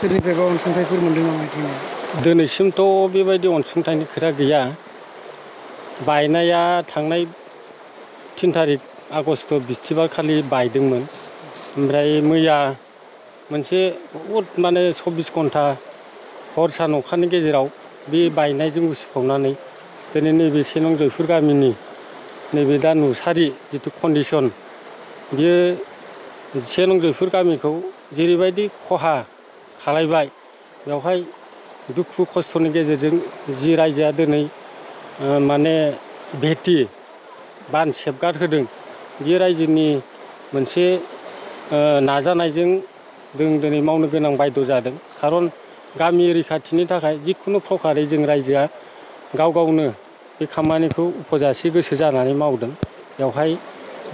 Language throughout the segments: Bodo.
सोरनिफ्रायबा अनसुंथाइफोर मोनदों नामा बिदिनो? दिनैसिमथ' बेबायदि अनसुंथाइनि खोथा गैया। बायनाया थांनाय 3 तारिख आगस्ट बिस्थिबार खालि बायदोंमोन। ओमफ्राय मैया मोनसे बहुद माने 24 घन्टा हर सान अखानि गेजेराव बे बायनायजों उसिफावनानै दिनै नैबे 1 नं जयफुर गामिनि नैबे दा नुसारि जिथु कन्डिसन, बियो 1 नं जयफुर गामिखौ जेरैबायदि खहा खालायबाय, बेवहाय दुखु खस्थ'नि गेजेरजों जि रायजोआ दिनै माने भेटि बान सेफगार्ड होदों, बे रायजोनि मोनसे नाजानायजों जों दिनै मावनो गोनां बायद' जादों। खारन गामि रैखाथिनि थाखाय जिखुनु प्रकारै जों रायजोआ गाव गावनो बे खामानिखौ उपजासे गोसो जानानै मावदों। बेवहाय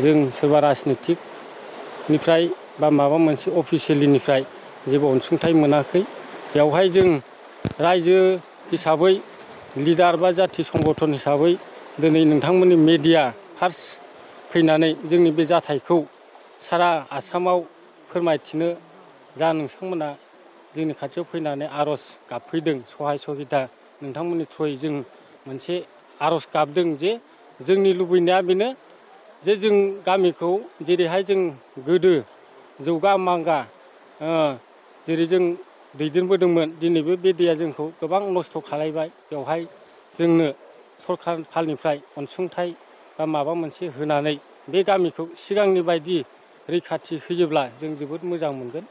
जों सोरबा राजनितिकनिफ्राय बा माबा मोनसे अफिसियेलिनिफ्राय जेबो अनसुंथाइ मोनाखै। बेवहाय जों रायजो हिसाबै लिडार बा जाथि संगठन हिसाबै दिनै नोंथांमोननि मेडिया फार्स्ट फैनानै जोंनि बे जाथायखौ सारा आसामाव फोरमायथिनो जा नोंथांमोना जोंनि खाथियाव फैनानै आर'ज गाबफैदों, सहाय सहिता नोंथांमोननि थ्रुयै जों मोनसे आर'ज गाबदों जे जोंनि लुबैनाया बेनो जे जों गामिखौ जेरैहाय जों गोदो जौगा मांगा जेरै जों दैदेनबोदोंमोन, दिनैबो बे दैया जोंखौ गोबां नस्थ' खालायबाय। बेवहाय जोंनो सरखार फालनिफ्राय अनसुंथाइ बा माबा मोनसे होनानै बे गामिखौ सिगांनि बायदि रैखाथि होयोब्ला जों जोबोद मोजां मोनगोन।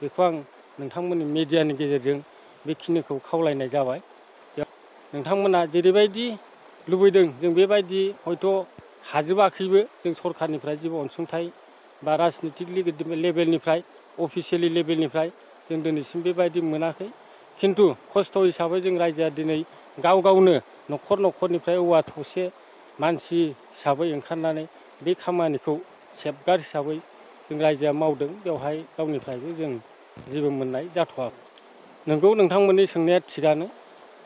बेखौ आं नोंथांमोननि मेडियानि गेजेरजों बेखिनिखौ खावलायनाय जाबाय। नोंथांमोना जेरैबायदि लुबैदों जों बेबायदि हयथ' हाजोबाखैबो, जों सरखारनिफ्राय जेबो अनसुंथाइ बा राजनितिक लेभेलनिफ्राय अफिसियेलि लेभेलनिफ्राय जों दिनैसिम बेबायदि मोनाखै। खिन्थु खस्थ' हिसाबै जों रायजोआ दिनै गाव गावनो न'खर न'खरनिफ्राय औवा थसे मानसि हिसाबै ओंखारनानै बे खामानिखौ सेफगार्ड हिसाबै जों रायजोआ मावदों। बेवहाय गावनिफ्रायबो जों जेबो मोननाय जाथ'वाखै। नोंगौ नोंथांमोननि सोंनाया थिगानो।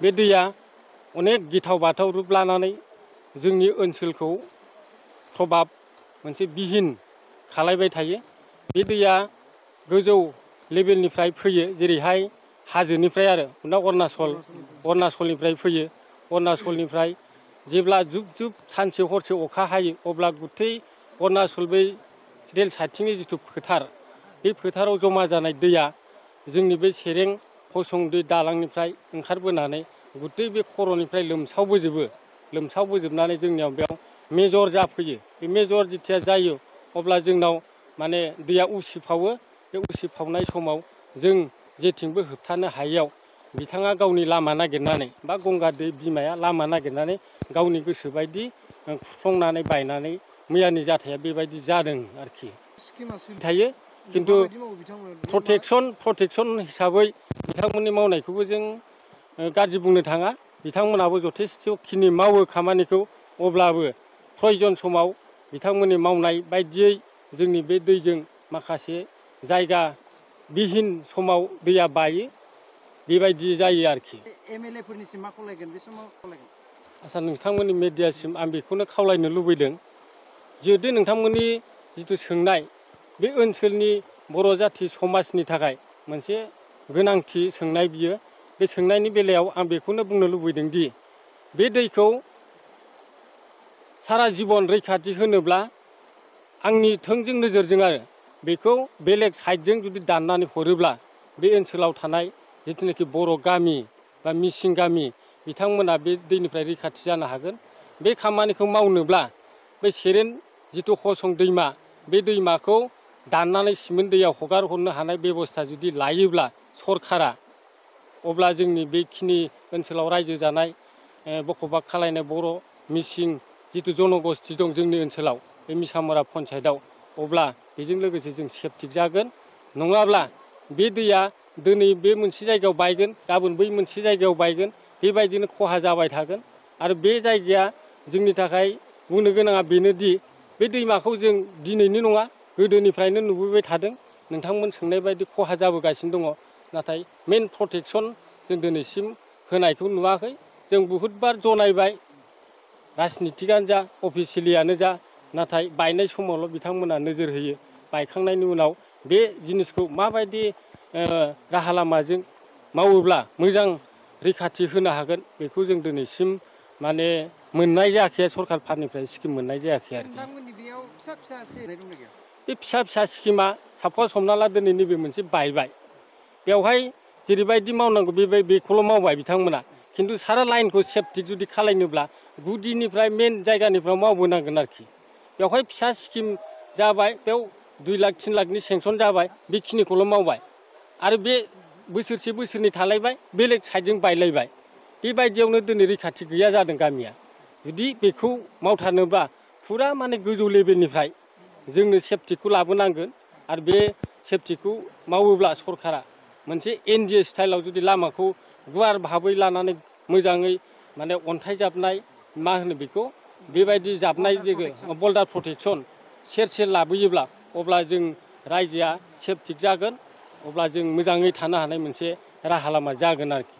बे दैया अनेक गिथाव बाथाव रुप लानानै जोंनि ओनसोलखौ प्रभाब मोनसे बिहिन खालायबाय थायो। बे दैया गोजौ लेभेलनिफ्राय फैयो, जेरैहाय हाजोनिफ्राय आरो अरुणाचलनिफ्राय फैयो। अरुणाचलनिफ्राय जेब्ला जुब जुब सानसे हरसे अखा हायो, अब्ला गुथै अरुणाचल बै रेल साइथिंनि जिथु फोथार, बे फोथाराव जमा जानाय दैया जोंनि बे सेरें फसं दै दालांनिफ्राय ओंखारबोनानै गुथै बे खर'निफ्राय लोमसावबोजोबनानै जोंनियाव बेयाव मेजर जाफैयो। बे मेजर जिथिया जायो, अब्ला जोंनाव माने दैया उसिफावो। बे उसिफावनाय समाव जों जेथिंबो होबथानो हायैयाव बिथाङा गावनि लामा नागिरनानै बा गंगा दै बिमाया लामा नागिरनानै गावनि गोसोबायदि खुरफ्लंनानै बायनानै मैयानि जाथाया बेबायदि जादों आरोखि थायो। खिन्थु प्रटेकसन हिसाबै बिथांमोननि मावनायखौबो जों गाज्रि बुंनो थाङा। बिथांमोनाबो जथेस्थ'खिनि मावो खामानिखौ। अब्लाबो प्रयजन समाव बिथांमोननि मावनाय बायदियै जोंनि बे दैजों माखासे जायगा बिहिन समाव दैया बायो, बेबायदि जायो आरोखि। MLA फोरनिसिम मा खावलायगोन बे समाव खावलायगोन? आच्चा, नोंथांमोननि मेडियासिम आं बेखौनो खावलायनो लुबैदों, जिहेतु नोंथांमोननि जिथु सोंनाय बे ओनसोलनि बर' जाथि समाजनि थाखाय मोनसे गोनांथि सोंनाय बियो। बे सोंनायनि बेलायाव आं बेखौनो बुंनो लुबैदों दि बे दैखौ सारा जिबन रैखाथि होनोब्ला आंनि थोंजों नोजोरजों आरो बेखौ बेलेग साइडजों जुदि दाननानै हरोब्ला बे ओनसोलाव थानाय जिथुनाखि बर' गामि बा मिसिं गामि, बिथांमोना बे दैनिफ्राय रैखाथि जानो हागोन। बे खामानिखौ मावनोब्ला बे सेरेन जिथु हसं दैमा, बे दैमाखौ दाननानै सिमेन्ट दैयाव हगार हरनो हानाय बेब'स्था जुदि लायोब्ला सरकारा, अब्ला जोंनि बेखिनि ओनसोलाव रायजो जानाय बखबाक खालायनाय बर' मिसिं जिथु जनगस्ति दं जोंनि ओनसोलाव, बे मिसामरा पन्सायतआव, अब्ला बेजों लोगोसे जों सेफटि जागोन। नङाब्ला बे दैया दिनै बे मोनसे जायगायाव बायगोन, गाबोन बै मोनसे जायगायाव बायगोन, बेबायदिनो खहा जाबाय थागोन। आरो बे जायगाया जोंनि थाखाय बुंनो गोनाङा बेनोदि बे दैमाखौ जों दिनैनि नङा, गोदोनिफ्रायनो नुबोबाय थादों। नोंथांमोन सोंनाय बायदि खहा जाबोगासिनो दङ। नाथाय मेन प्रटेकसन जों दिनैसिम होनायखौ नुवाखै। जों बहुतबार जनायबाय, राजनितिकआनो जा अफिसियेलियानो जा, नाथाय बायनाय समावल' बिथांमोना नोजोर होयो। बायखांनायनि उनाव बे जिनिसखौ माबायदि राहा लामाजों मावोब्ला मोजां रैखाथि होनो हागोन बेखौ जों दिनैसिम माने मोननाय जायाखै सरखार फारनिफ्राय स्किम मोननाय जायाखै आरोखि। नोंथांमोननि बेयाव फिसा फिसा सिनाय दंना गैया? बे फिसा फिसा स्किमा साप'ज हमना ला दिनै नैबे मोनसे बायबाय बेवहाय जेरैबायदि मावनांगौ बेखौल' मावबाय बिथांमोना खिन्थु सारा लाइनखौ सेफटि जुदि खालायनोब्ला गुदिनिफ्राय मेन जायगानिफ्राय मावबोनांगोन आरोखि। बेवहाय फिसा स्किम जाबाय बेयाव 2 लाख 3 लाखनि सेंसन जाबाय बेखिनिखौल' मावबाय आरो बे बोसोरसे बोसोरनै थालायबाय बेलेग साइडजों बायलायबाय बेबायदियावनो दिनै रैखाथि गैया जादों गामिया। जुदि बेखौ मावथारनोबा फुरा माने गोजौ लेभेलनिफ्राय जोंनो सेफटिखौ लाबोनांगोन आरो बे सेफटिखौ मावोब्ला सरकारा मोनसे NGO स्टाइलाव जुदि लामाखौ गुवार भाबै लानानै मोजाङै माने अन्थाइ जाबनाय मा होनो बेखौ बेबायदि जाबनाय बल्डार प्रटेक्सन सेर सेर लाबोयोब्ला अब्ला जों रायजोआ सेफटि जागोन अब्ला जों मोजाङै थानो हानाय मोनसे राहा लामा जागोन आरोखि।